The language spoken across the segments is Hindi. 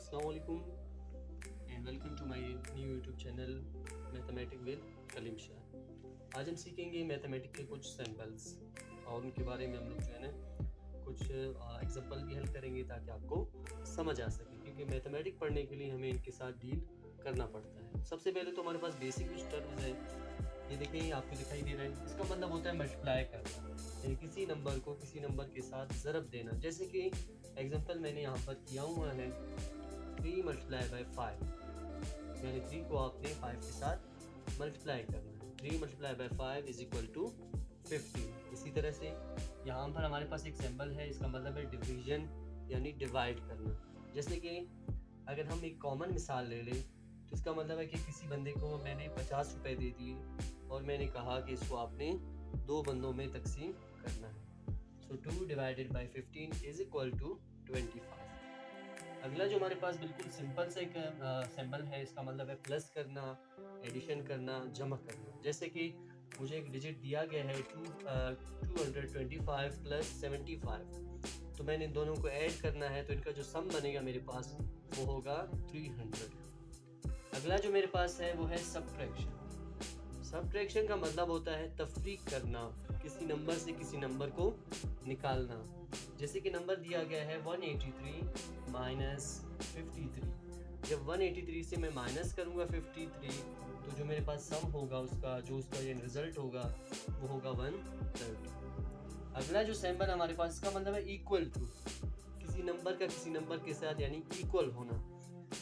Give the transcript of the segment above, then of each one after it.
अस्सलाम वालेकुम and welcome to my new YouTube channel mathematic with Kaleem Shah. आज हम सीखेंगे मैथमेटिक के कुछ सैम्पल्स और उनके बारे में हम लोग जो है ना कुछ एग्जांपल भी हल करेंगे ताकि आपको समझ आ सके, क्योंकि मैथमेटिक पढ़ने के लिए हमें इनके साथ डील करना पड़ता है। सबसे पहले तो हमारे पास बेसिक कुछ टर्म्स है, ये देखें आपको दिखाई दे रहा है। इसका मतलब होता है मल्टीप्लाई करना, यानी किसी नंबर को किसी नंबर के साथ ज़रब देना। जैसे कि एग्जांपल मैंने यहाँ पर किया हुआ है 3 मल्टीप्लाई बाई 5, यानी 3 को आपने 5 के साथ मल्टीप्लाई करना है। 3 multiply by 5 is equal to 15। इसी तरह से यहाँ पर हमारे पास एक सिंबल है, इसका मतलब है डिवीजन यानी डिवाइड करना। जैसे कि अगर हम एक कॉमन मिसाल ले लें तो इसका मतलब है कि किसी बंदे को मैंने 50 रुपये दे दिए और मैंने कहा कि इसको आपने 2 बंदों में तकसीम करना है। So 2 divided by 15 is equal to 25। अगला जो हमारे पास बिल्कुल सिंपल सा एक सिंबल है, इसका मतलब है प्लस करना, एडिशन करना, जमा करना। जैसे कि मुझे एक डिजिट दिया गया है 225 प्लस 75, तो मैंने इन दोनों को ऐड करना है, तो इनका जो सम बनेगा मेरे पास वो होगा 300। अगला जो मेरे पास है वो है सब्ट्रैक्शन। सब्ट्रैक्शन का मतलब होता है तफरीक करना, किसी नंबर से किसी नंबर को निकालना। जैसे कि नंबर दिया गया है 183 माइनस 53। जब 183 से मैं माइनस करूँगा 53, तो जो मेरे पास सम होगा उसका ये रिजल्ट होगा वो होगा 130। अगला जो सिंबल हमारे पास, इसका मतलब है इक्वल टू, किसी नंबर का किसी नंबर के साथ यानी इक्वल होना।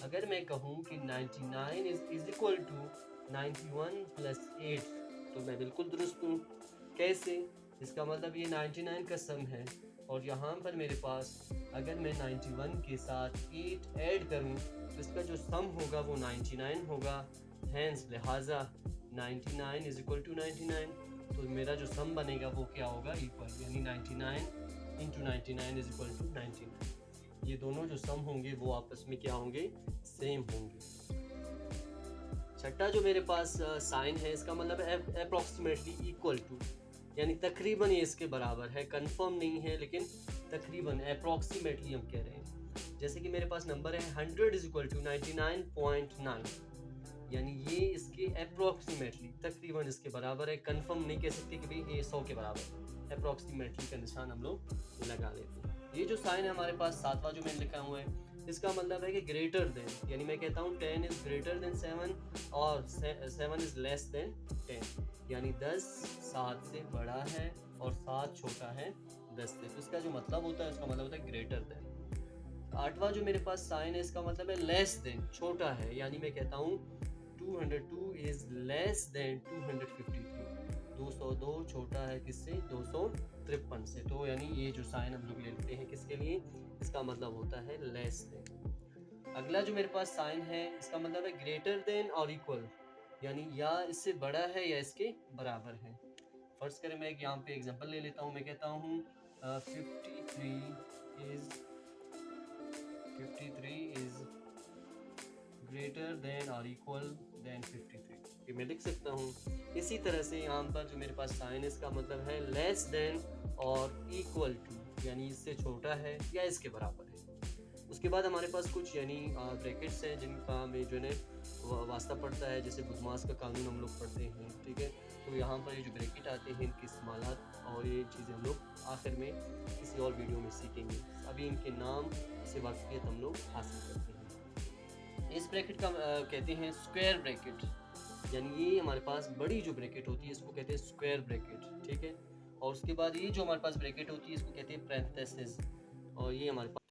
अगर मैं कहूँ कि 99 इज इक्वल टू 91 प्लस 8, तो मैं बिल्कुल दुरुस्त हूँ। कैसे? इसका मतलब ये 99 का सम है और यहाँ पर मेरे पास अगर मैं 91 के साथ 8 ऐड करूँ तो इसका जो सम होगा वो 99 होगा। हैंस लिहाजा 99 इज इक्वल टू 99, तो मेरा जो सम बनेगा वो क्या होगा? इक्वल, यानी 99 इंटू 99 इज इक्वल टू 99। ये दोनों जो सम होंगे वो आपस में क्या होंगे? सेम होंगे। छठा जो मेरे पास साइन है, इसका मतलब है अप्रॉक्सीमेटली इक्वल टू, यानी तकरीबन ये इसके बराबर है। कंफर्म नहीं है लेकिन तकरीबन, अप्रॉक्सीमेटली हम कह रहे हैं। जैसे कि मेरे पास नंबर है 100 इज इक्वल टू 99.9, यानी ये इसके अप्रॉक्सीमेटली तकरीबन इसके बराबर है। कंफर्म नहीं कह सकते कि भाई ये 100 के बराबर, अप्रॉक्सीमेटली का निशान हम लोग लगा लेते हैं। ये जो साइन है हमारे पास सातवां जो मैंने लिखा हुआ है, इसका मतलब है कि ग्रेटर देन, यानी मैं कहता हूँ 10 इज ग्रेटर देन 7 और 7 इज लेस देन 10, यानी 10 7 से बड़ा है और 7 छोटा है 10 से। तो इसका जो मतलब होता है, उसका मतलब होता है ग्रेटर देन। आठवां जो मेरे पास साइन है, इसका मतलब है लेस देन, छोटा है, यानी मैं कहता हूँ 202 इज लेस देन 253। 202 छोटा है किससे? 253 से। तो यानी ये जो साइन हम लोग लेते हैं किसके लिए? इसका मतलब होता है लेस देन। अगला जो मेरे पास साइन है, इसका मतलब है ग्रेटर देन और इक्वल, यानी या इससे बड़ा है या इसके बराबर है। फर्ज करें मैं एक यहाँ पे एग्जांपल ले लेता हूँ। मैं कहता हूँ 53 इज ग्रेटर देन और इक्वल देन 53, ये मैं लिख सकता हूँ। इसी तरह से यहाँ पर जो मेरे पास साइन है, इसका मतलब है लेस देन और इक्वल टू, यानी इससे छोटा है या इसके बराबर है। उसके बाद हमारे पास कुछ यानी ब्रैकेट्स हैं जिनका हमें जो है वास्ता पड़ता है, जैसे बुधमास का कानून हम लोग पढ़ते हैं, ठीक है। तो यहाँ पर ये जो ब्रैकेट आते हैं इनके इस्तेमालात और ये चीज़ें हम लोग आखिर में किसी और वीडियो में सीखेंगे। अभी इनके नाम से वाकफियत हम लोग हासिल करते हैं। इस ब्रैकेट का कहते हैं स्क्वायर ब्रैकेट, यानी ये हमारे पास बड़ी जो ब्रैकेट होती है इसको कहते हैं स्क्वायर ब्रैकेट, ठीक है। और उसके बाद ये जो हमारे पास ब्रैकेट होती है इसको कहते हैं पैरेंथेसिस, और ये हमारे पास